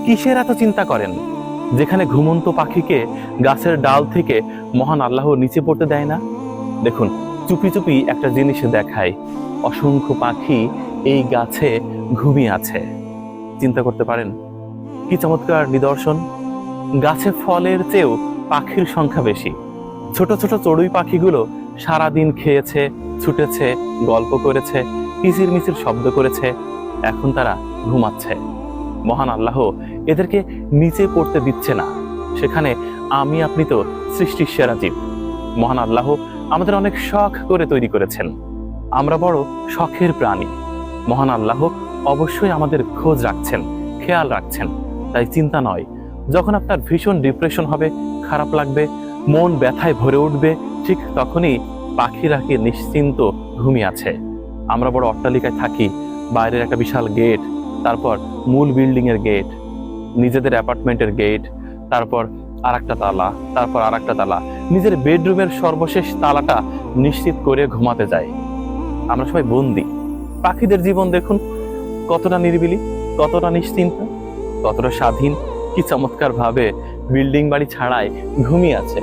কিসের এত চিন্তা করেন? যেখানে ঘুমন্ত পাখিকে গাছের ডাল থেকে মহান আল্লাহ নিচে পড়তে দেয় না। দেখুন, চুপি চুপি একটা জিনিস দেখায়, অসংখ্য পাখি এই গাছে ঘুমিয়ে আছে। চিন্তা করতে পারেন কি চমৎকার নিদর্শন। গাছে ফলের চেয়েও পাখির সংখ্যা বেশি। ছোট ছোট চড়ুই পাখিগুলো সারাদিন খেয়েছে, ছুটেছে, গল্প করেছে, কিচির মিচির শব্দ করেছে, এখন তারা ঘুমাচ্ছে। মহান আল্লাহ এদেরকে নিচে পড়তে দিচ্ছে না। সেখানে আমি আপনি তো সৃষ্টির সেরা জীব। মহান আল্লাহ আমাদের অনেক শখ করে তৈরি করেছেন, আমরা বড় শখের প্রাণী। মহান আল্লাহ অবশ্যই আমাদের খোঁজ রাখছেন, খেয়াল রাখছেন। তাই চিন্তা নয়, যখন আপনার ভীষণ ডিপ্রেশন হবে, খারাপ লাগবে, মন ব্যথায় ভরে উঠবে, ঠিক তখনই পাখিরা কি নিশ্চিন্ত ঘুমিয়ে আছে। আমরা বড় অট্টালিকায় থাকি, বাইরের একটা বিশাল গেট, তারপর মূল বিল্ডিং এর গেট, নিজেদের অ্যাপার্টমেন্টের গেট, তারপর আর একটা তালা, তারপর আর একটা তালা, নিজের বেডরুমের সর্বশেষ তালাটা নিশ্চিত করে ঘুমাতে যায়। আমরা সবাই বন্দি। পাখিদের জীবন দেখুন, কতটা নিরিবিলি, কতটা নিশ্চিন্ত, কতটা স্বাধীন, কি চমৎকার ভাবে বিল্ডিং বাড়ি ছাড়াই ঘুমিয়ে আছে।